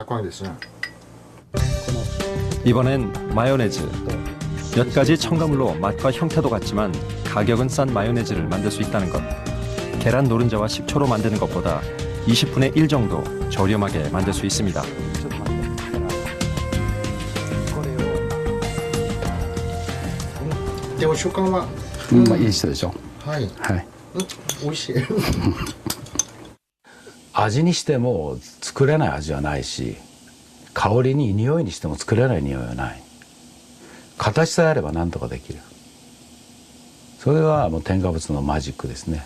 닭광이 됐어요. 이번엔 마요네즈. 몇 가지 첨가물로 맛과 형태도 같지만 가격은 싼 마요네즈를 만들 수 있다는 것. 계란 노른자와 식초로 만드는 것보다 20분의 1 정도 저렴하게 만들 수 있습니다. でも食感は、まあいい人でしょ。はい、はい。美味しい。味にしても作れない味はないし、香りに匂いにしても作れない匂いはない。形さえあれば何とかできる。それはもう添加物のマジックですね。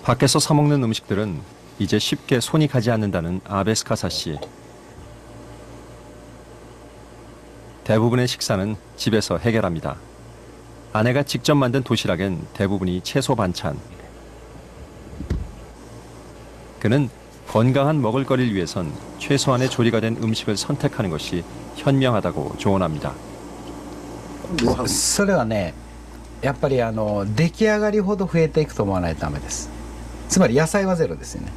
밖에서 사 먹는 음식들은 이제 쉽게 손이 가지 않는다는 아베스카사 씨. 대부분의 식사는 집에서 해결합니다. 아내가 직접 만든 도시락엔 대부분이 채소 반찬. 그는 건강한 먹을거리를 위해선 최소한의 조리가 된 음식을 선택하는 것이 현명하다고 조언합니다. それはね、やっぱり出来上がりほど増えていくと思わないとダメです。つまり野菜はゼロですよね。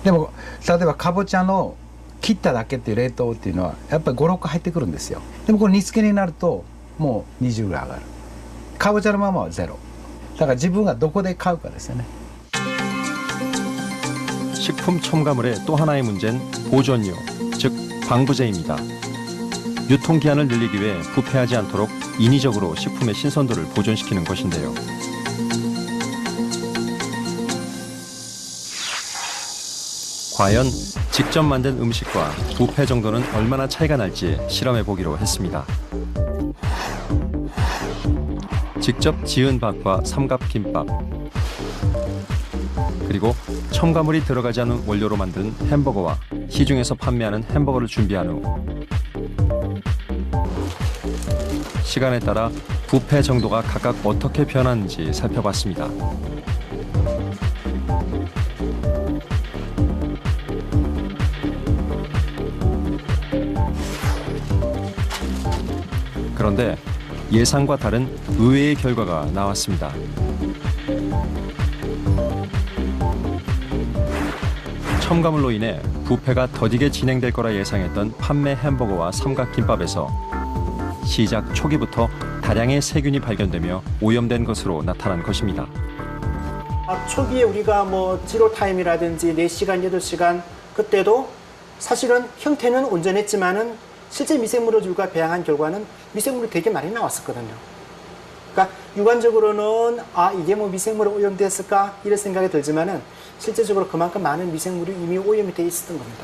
でも例えばかぼちゃの切っただけっていう冷凍っていうのはやっぱり5、6個入ってくるんですよ。でもこれ煮付けになるともう20ぐらい上がる。かぼちゃのままはゼロ。だから自分がどこで買うかですよね。 식품 첨가물의 또 하나의 문제는 보존료, 즉 방부제입니다. 유통기한을 늘리기 위해 부패하지 않도록 인위적으로 식품의 신선도를 보존시키는 것인데요. 과연 직접 만든 음식과 부패 정도는 얼마나 차이가 날지 실험해 보기로 했습니다. 직접 지은 밥과 삼각김밥, 그리고 첨가물이 들어가지 않은 원료로 만든 햄버거와 시중에서 판매하는 햄버거를 준비한 후 시간에 따라 부패 정도가 각각 어떻게 변하는지 살펴봤습니다. 그런데 예상과 다른 의외의 결과가 나왔습니다. 첨가물로 인해 부패가 더디게 진행될 거라 예상했던 판매 햄버거와 삼각김밥에서 시작 초기부터 다량의 세균이 발견되며 오염된 것으로 나타난 것입니다. 초기에 우리가 뭐 지로 타임이라든지 4시간, 8시간 그때도 사실은 형태는 온전했지만은 실제 미생물들과 배양한 결과는 미생물이 되게 많이 나왔었거든요. 그러니까 육안적으로는 이게 뭐 미생물에 오염됐을까 이런 생각이 들지만은 실제적으로 그만큼 많은 미생물이 이미 오염이 돼 있었던 겁니다.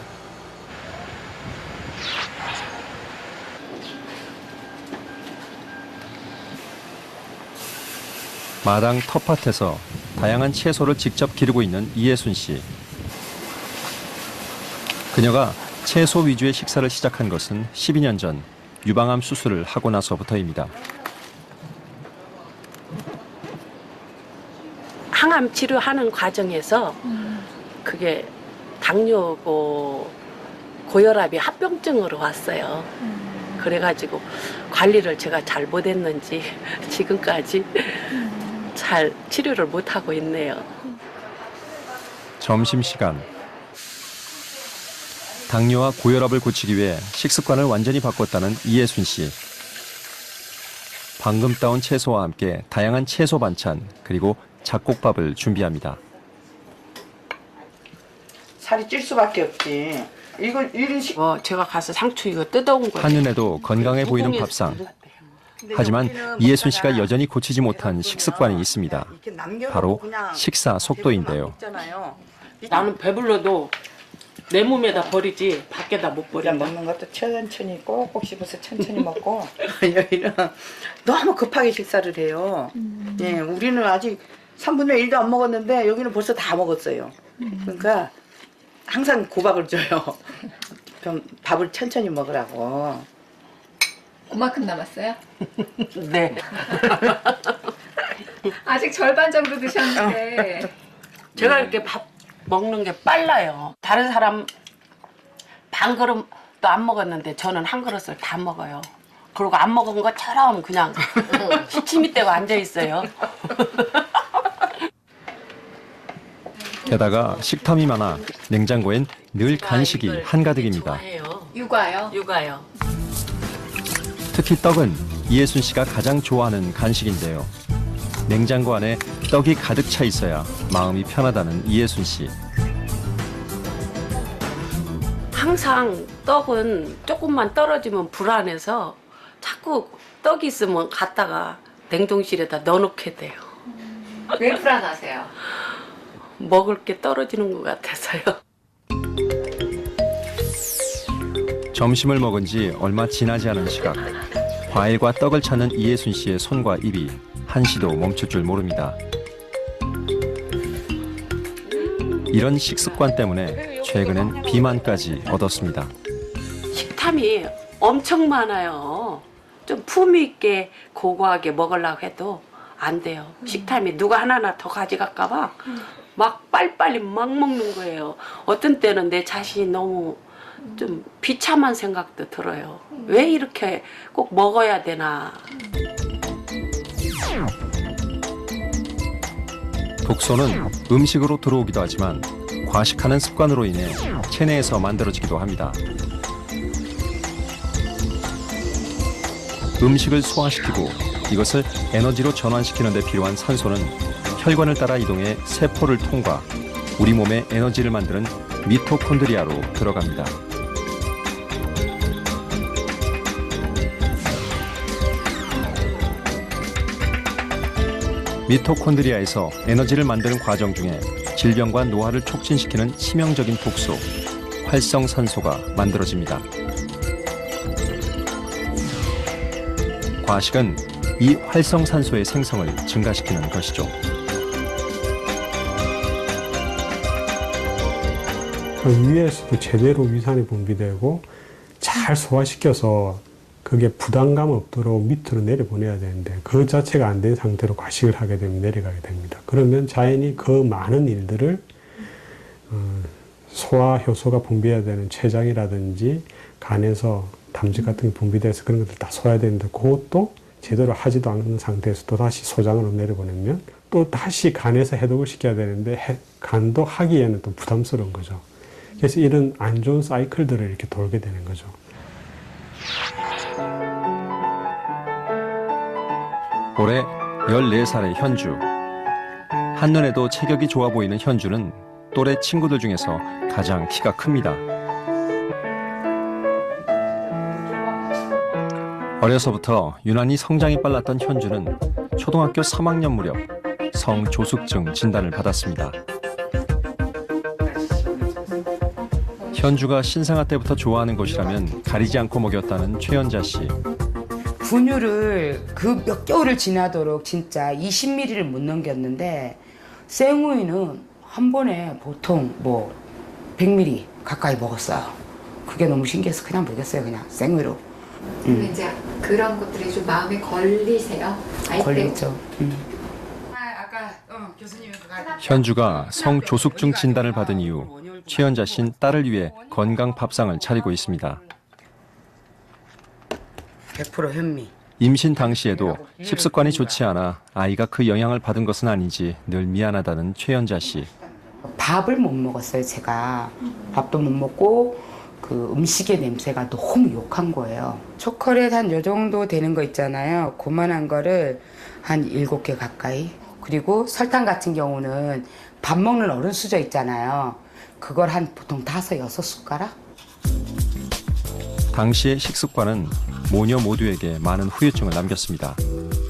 마당 텃밭에서 다양한 채소를 직접 기르고 있는 이예순 씨. 그녀가 채소 위주의 식사를 시작한 것은 12년 전 유방암 수술을 하고 나서부터입니다. 항암 치료하는 과정에서 그게 당뇨고 고혈압이 합병증으로 왔어요. 그래가지고 관리를 제가 잘 못했는지 지금까지 잘 치료를 못하고 있네요. 점심시간. 당뇨와 고혈압을 고치기 위해 식습관을 완전히 바꿨다는 이예순 씨. 방금 따온 채소와 함께 다양한 채소 반찬 그리고 잡곡밥을 준비합니다. 살이 찔 수밖에 없지. 이걸 이런 제가 가서 상추 이거 뜯어온 거예요. 한눈에도 건강해 보이는 밥상. 하지만 이예순 씨가 여전히 고치지 못한 식습관이 있습니다. 바로 식사 속도인데요. 나는 배불러도 내 몸에다 버리지 밖에다 못 버려. 먹는 것도 천천히 꼭꼭 씹어서 천천히 먹고 여기는 너무 급하게 식사를 해요. 예, 우리는 아직 3분의 1도 안 먹었는데 여기는 벌써 다 먹었어요. 그러니까 항상 고박을 줘요. 좀 밥을 천천히 먹으라고. 그만큼 남았어요? 네. 아직 절반 정도 드셨는데. 제가 이렇게 밥 먹는 게 빨라요. 다른 사람 반 그릇도 안 먹었는데 저는 한 그릇을 다 먹어요. 그리고 안 먹은 것처럼 그냥 시치미 떼고 앉아 있어요. 게다가 식탐이 많아 냉장고엔 늘 간식이 이걸 한가득입니다. 좋아해요. 육아요. 육아요. 특히 떡은 이예순 씨가 가장 좋아하는 간식인데요. 냉장고 안에 떡이 가득 차 있어야 마음이 편하다는 이예순 씨. 항상 떡은 조금만 떨어지면 불안해서 자꾸 떡이 있으면 갖다가 냉동실에다 넣어놓게 돼요. 왜 불안하세요? 먹을 게 떨어지는 것 같아서요. 점심을 먹은 지 얼마 지나지 않은 시각. 과일과 떡을 찾는 이예순 씨의 손과 입이 한시도 멈출 줄 모릅니다. 이런 식습관 때문에 최근엔 비만까지 얻었습니다. 식탐이 엄청 많아요. 좀 품위 있게 고고하게 먹으려고 해도 안 돼요. 식탐이 누가 하나하나 더 가져갈까 봐 막 빨리빨리 막 먹는 거예요. 어떤 때는 내 자신이 너무 좀 비참한 생각도 들어요. 왜 이렇게 꼭 먹어야 되나. 독소는 음식으로 들어오기도 하지만 과식하는 습관으로 인해 체내에서 만들어지기도 합니다. 음식을 소화시키고 이것을 에너지로 전환시키는 데 필요한 산소는 혈관을 따라 이동해 세포를 통과 우리 몸에 에너지를 만드는 미토콘드리아로 들어갑니다. 미토콘드리아에서 에너지를 만드는 과정 중에 질병과 노화를 촉진시키는 치명적인 독소, 활성산소가 만들어집니다. 과식은 이 활성산소의 생성을 증가시키는 것이죠. 위에서도 제대로 위산이 분비되고 잘 소화시켜서 그게 부담감 없도록 밑으로 내려보내야 되는데 그 자체가 안 된 상태로 과식을 하게 되면 내려가게 됩니다. 그러면 자연히 그 많은 일들을 소화 효소가 분비해야 되는 췌장이라든지 간에서 담즙 같은 게 분비돼서 그런 것들 다 소화해야 되는데 그것도 제대로 하지도 않는 상태에서 또 다시 소장으로 내려보내면 또 다시 간에서 해독을 시켜야 되는데 간도 하기에는 또 부담스러운 거죠. 그래서 이런 안 좋은 사이클들을 이렇게 돌게 되는 거죠. 올해 14살의 현주. 한눈에도 체격이 좋아 보이는 현주는 또래 친구들 중에서 가장 키가 큽니다. 어려서부터 유난히 성장이 빨랐던 현주는 초등학교 3학년 무렵 성조숙증 진단을 받았습니다. 현주가 신생아 때부터 좋아하는 것이라면 가리지 않고 먹였다는 최연자 씨. 분유를 그 몇 개월을 지나도록 진짜 20ml를 못 넘겼는데 생우유는 한 번에 보통 뭐 100ml 가까이 먹었어요. 그게 너무 신기해서 그냥 먹였어요. 그냥 생우유로. 이제 그런 것들이 좀 마음에 걸리세요? 걸리죠. 현주가 성조숙증 진단을 받은 이후 최연자 씨는 딸을 위해 건강 밥상을 차리고 있습니다. 100% 현미. 임신 당시에도 식습관이 좋지 않아 아이가 그 영향을 받은 것은 아닌지 늘 미안하다는 최연자 씨. 밥을 못 먹었어요. 제가 밥도 못 먹고 그 음식의 냄새가 너무 욕한 거예요. 초콜릿 한 요 정도 되는 거 있잖아요. 그만한 거를 한 7개 가까이. 그리고 설탕 같은 경우는 밥 먹는 어른 수저 있잖아요. 그걸 한 보통 5, 6숟가락? 당시의 식습관은 모녀 모두에게 많은 후유증을 남겼습니다.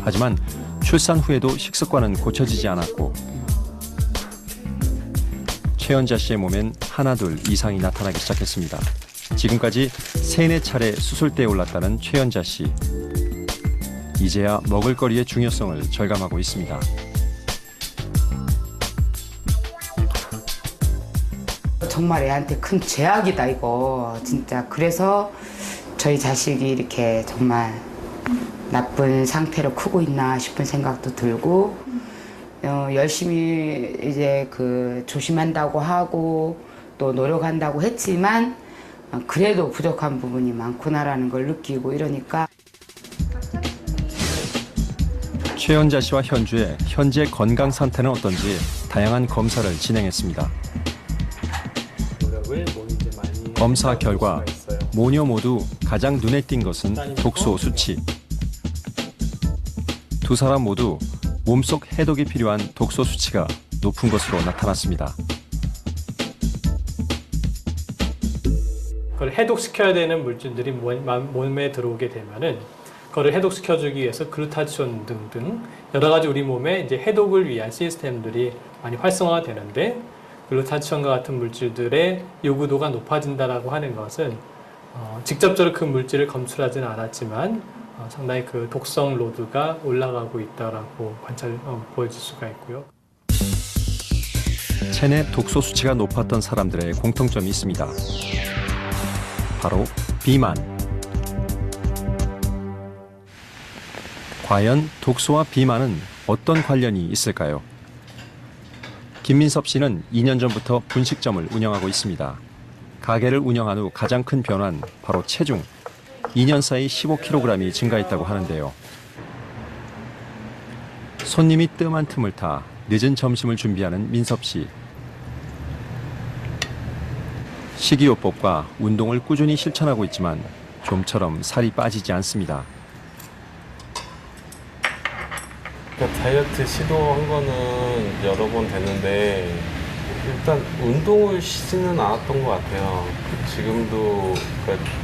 하지만 출산 후에도 식습관은 고쳐지지 않았고 최연자 씨의 몸엔 하나둘 이상이 나타나기 시작했습니다. 지금까지 3, 4차례 수술대에 올랐다는 최연자 씨. 이제야 먹을거리의 중요성을 절감하고 있습니다. 정말 애한테 큰 죄악이다 이거 진짜. 그래서 저희 자식이 이렇게 정말 나쁜 상태로 크고 있나 싶은 생각도 들고 열심히 이제 그 조심한다고 하고 또 노력한다고 했지만 그래도 부족한 부분이 많구나라는 걸 느끼고 이러니까. 최연자 씨와 현주의 현재 건강 상태는 어떤지 다양한 검사를 진행했습니다. 검사 결과 모녀 모두 가장 눈에 띈 것은 독소 수치. 두 사람 모두 몸속 해독이 필요한 독소 수치가 높은 것으로 나타났습니다. 그걸 해독시켜야 되는 물질들이 몸에 들어오게 되면은 그걸 해독시켜주기 위해서 글루타치온 등등 여러 가지 우리 몸에 이제 해독을 위한 시스템들이 많이 활성화되는데 글루타치온과 같은 물질들의 요구도가 높아진다라고 하는 것은 직접적으로 그 물질을 검출하지는 않았지만 상당히 그 독성 로드가 올라가고 있다라고 보여질 수가 있고요. 체내 독소 수치가 높았던 사람들의 공통점이 있습니다. 바로 비만. 과연 독소와 비만은 어떤 관련이 있을까요? 김민섭 씨는 2년 전부터 분식점을 운영하고 있습니다. 가게를 운영한 후 가장 큰 변화는 바로 체중. 2년 사이 15kg이 증가했다고 하는데요. 손님이 뜸한 틈을 타 늦은 점심을 준비하는 민섭 씨. 식이요법과 운동을 꾸준히 실천하고 있지만 좀처럼 살이 빠지지 않습니다. 다이어트 시도한 거는 여러 번 됐는데 일단 운동을 쉬지는 않았던 것 같아요. 지금도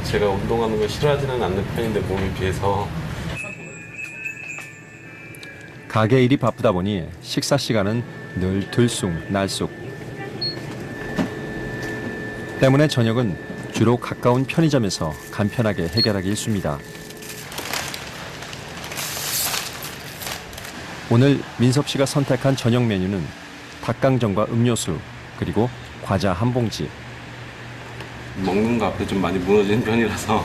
제가 운동하는 걸 싫어하지는 않는 편인데 몸에 비해서. 가게 일이 바쁘다 보니 식사 시간은 늘 들쑥날쑥. 때문에 저녁은 주로 가까운 편의점에서 간편하게 해결하기 일쑤입니다. 오늘 민섭 씨가 선택한 저녁 메뉴는 닭강정과 음료수, 그리고 과자 한 봉지. 먹는 거 앞에 좀 많이 무너지는 편이라서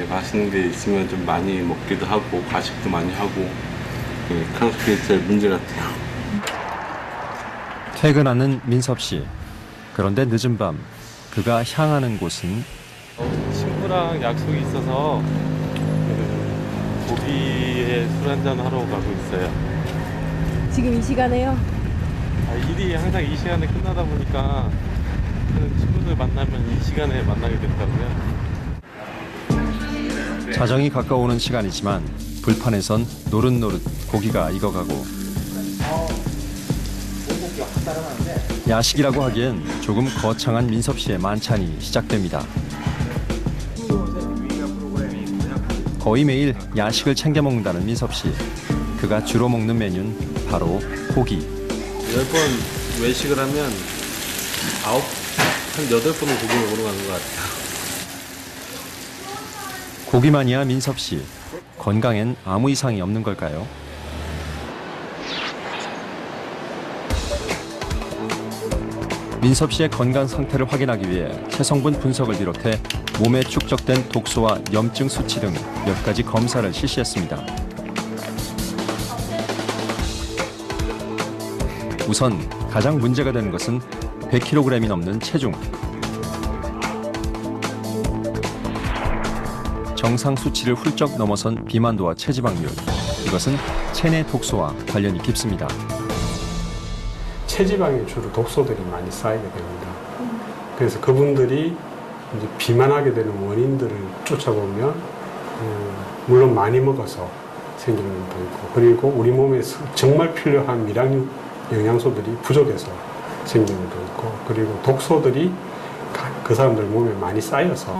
맛있는 게 있으면 좀 많이 먹기도 하고 과식도 많이 하고 그게 제일 문제 같아요. 퇴근하는 민섭 씨. 그런데 늦은 밤 그가 향하는 곳은 친구랑 약속이 있어서 고기에 술 한잔 하러 가고 있어요. 지금 이 시간에요? 일이 항상 이 시간에 끝나다 보니까 친구들 만나면 이 시간에 만나게 된다고요. 자정이 가까워오는 시간이지만 불판에선 노릇노릇 고기가 익어가고 야식이라고 하기엔 조금 거창한 민섭 씨의 만찬이 시작됩니다. 거의 매일 야식을 챙겨 먹는다는 민섭 씨. 그가 주로 먹는 메뉴는 바로 고기. 10번 외식을 하면 한 8번은 고기 먹으러 가는 것 같아요. 고기 마니아 민섭 씨. 건강엔 아무 이상이 없는 걸까요? 민섭 씨의 건강 상태를 확인하기 위해 체성분 분석을 비롯해 몸에 축적된 독소와 염증 수치 등 몇 가지 검사를 실시했습니다. 우선 가장 문제가 되는 것은 100kg이 넘는 체중. 정상 수치를 훌쩍 넘어선 비만도와 체지방률. 이것은 체내 독소와 관련이 깊습니다. 체지방에 주로 독소들이 많이 쌓이게 됩니다. 그래서 그분들이 이제 비만하게 되는 원인들을 쫓아보면 물론 많이 먹어서 생기는 것도 있고, 그리고 우리 몸에 정말 필요한 미량 영양소들이 부족해서 생기는 것도 있고, 그리고 독소들이 그 사람들 몸에 많이 쌓여서